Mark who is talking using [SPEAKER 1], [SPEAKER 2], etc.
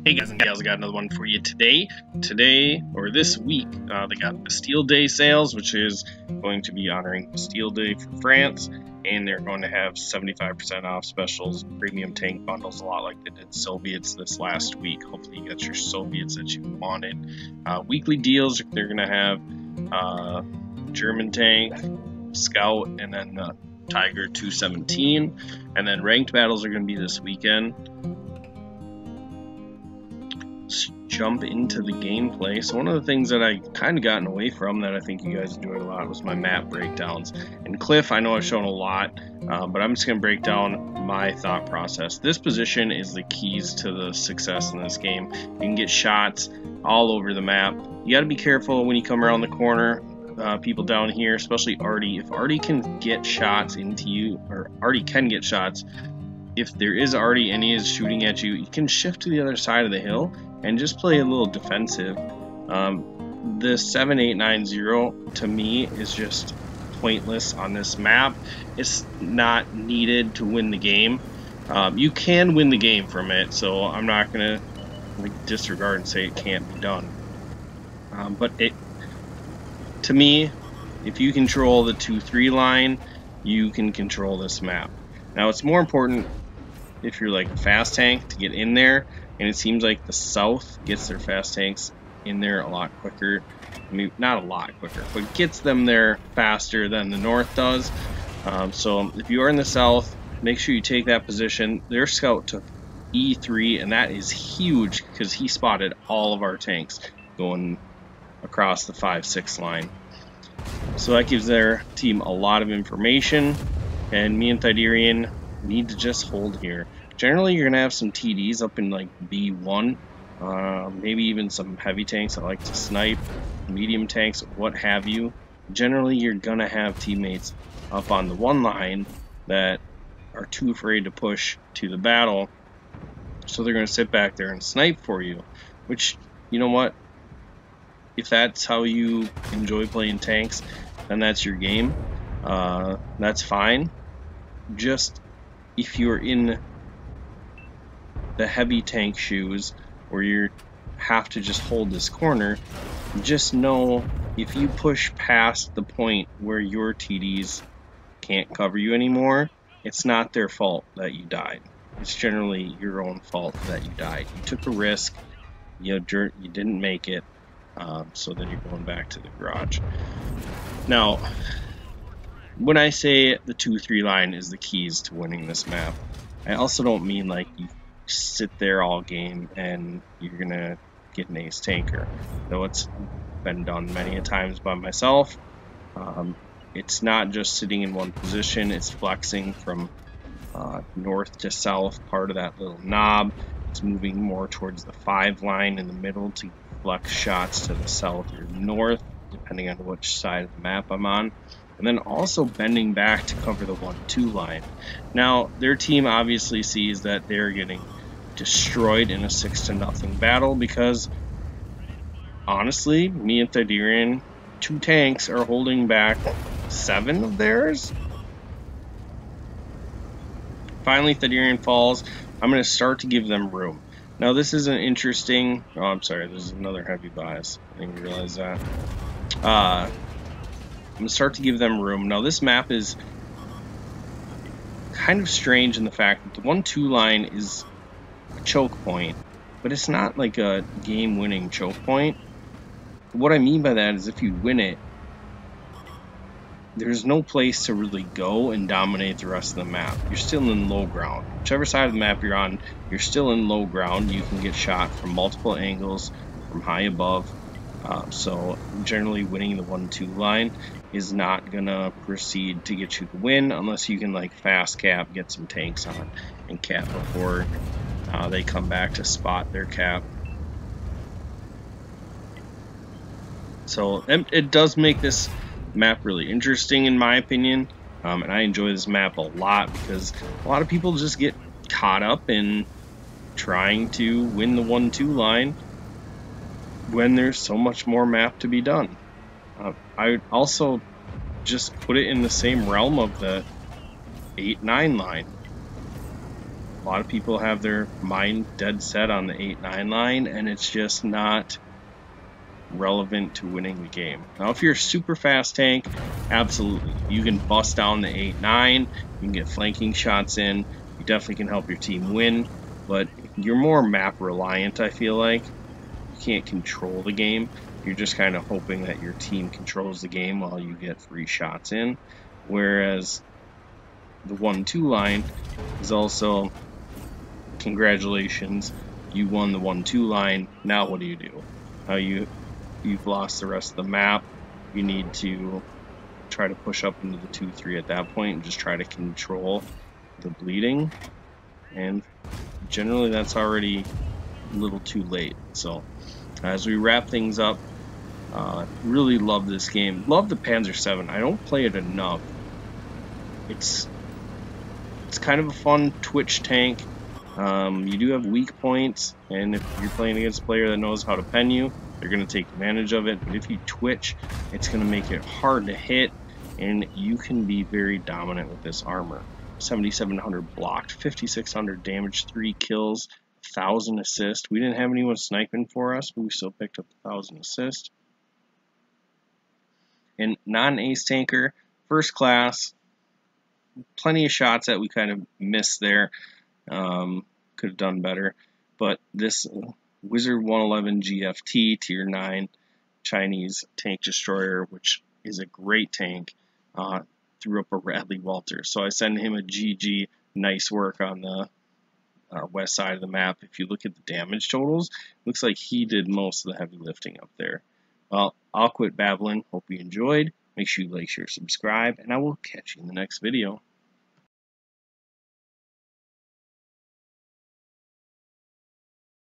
[SPEAKER 1] Hey guys and gals, I got another one for you today. Or this week, they got the Steel Day sales, which is going to be honoring Steel Day for France, and they're going to have 75% off specials, premium tank bundles, a lot like they did Soviets this last week. Hopefully you got your Soviets that you wanted. Weekly deals, they're going to have German tank, Scout, and then the Tiger 217, and then ranked battles are going to be this weekend. Let's jump into the gameplay. So one of the things that I kind of gotten away from that I think you guys enjoyed a lot was my map breakdowns. And Cliff, I know I've shown a lot, but I'm just going to break down my thought process. This position is the keys to the success in this game. You can get shots all over the map. You got to be careful when you come around the corner. People down here, especially Artie. If Artie can get shots into you, or Artie can get shots, if there is Artie and he is shooting at you, you can shift to the other side of the hill and just play a little defensive. The 7890 to me is just pointless on this map. It's not needed to win the game. You can win the game from it, so I'm not gonna disregard and say it can't be done. But to me, if you control the 2-3 line, you can control this map. Now it's more important if you're like fast tank to get in there, and it seems like the South gets their fast tanks in there a lot quicker. I mean, not a lot quicker, but gets them there faster than the North does. So if you are in the South, make sure you take that position. Their Scout took E3, and that is huge because he spotted all of our tanks going across the 5-6 line. So that gives their team a lot of information, and me and Thyderion need to just hold here. Generally, you're gonna have some TDs up in like B1, maybe even some heavy tanks that like to snipe, medium tanks, what have you. Generally, you're gonna have teammates up on the one line that are too afraid to push to the battle, so they're gonna sit back there and snipe for you. Which, you know what? If that's how you enjoy playing tanks, then that's your game. That's fine. Just if you're in the heavy tank shoes where you have to just hold this corner, just know if you push past the point where your TDs can't cover you anymore, it's not their fault that you died. It's generally your own fault that you died. You took a risk, you didn't make it, so then you're going back to the garage. Now, when I say the 2-3 line is the keys to winning this map, I also don't mean like you sit there all game and you're gonna get an ace tanker. Though it's been done many a times by myself. It's not just sitting in one position, it's flexing from north to south, part of that little knob. It's moving more towards the 5 line in the middle to flex shots to the south or north, depending on which side of the map I'm on. And then also bending back to cover the 1-2 line. Now, their team obviously sees that they're getting destroyed in a 6-0 battle because, honestly, me and Thyderion, 2 tanks, are holding back 7 of theirs. Finally, Thyderion falls. I'm going to start to give them room. Now, this is an interesting... Oh, I'm sorry, there's another heavy bias. I didn't realize that. I'm going to start to give them room. Now, this map is kind of strange in the fact that the 1-2 line is a choke point, but it's not like a game-winning choke point. What I mean by that is if you win it, there's no place to really go and dominate the rest of the map. You're still in low ground. Whichever side of the map you're on, you're still in low ground. You can get shot from multiple angles, from high above. So generally winning the 1-2 line is not gonna proceed to get you the win unless you can like fast cap, get some tanks on, and cap before they come back to spot their cap. So it does make this map really interesting in my opinion, and I enjoy this map a lot because a lot of people just get caught up in trying to win the 1-2 line when there's so much more map to be done. I would also just put it in the same realm of the 8-9 line. A lot of people have their mind dead set on the 8-9 line, and it's just not relevant to winning the game. Now, if you're a super fast tank, absolutely. You can bust down the 8-9, you can get flanking shots in, you definitely can help your team win, but you're more map reliant, I feel like. You can't control the game. You're just kind of hoping that your team controls the game while you get free shots in. Whereas the 1-2 line is also, congratulations, you won the 1-2 line. Now what do you do? You've lost the rest of the map. You need to try to push up into the 2-3 at that point and just try to control the bleeding. And generally that's already a little too late. So as we wrap things up, really love this game. Love the Panzer 7. I don't play it enough. It's kind of a fun twitch tank. You do have weak points, and if you're playing against a player that knows how to pen you, they're going to take advantage of it. But if you twitch, it's going to make it hard to hit, and you can be very dominant with this armor. 7,700 blocked, 5,600 damage, 3 kills, 1,000 assist. We didn't have anyone sniping for us, but we still picked up 1,000 assist. And non-ace tanker, first class, plenty of shots that we kind of missed there. Could have done better, but this Wizard 111 GFT Tier 9 Chinese tank destroyer, which is a great tank, threw up a Radley Walter. So I send him a GG. Nice work on the west side of the map. If you look at the damage totals, looks like he did most of the heavy lifting up there. Well, I'll quit babbling. Hope you enjoyed. Make sure you like, share, subscribe, and I will catch you in the next video.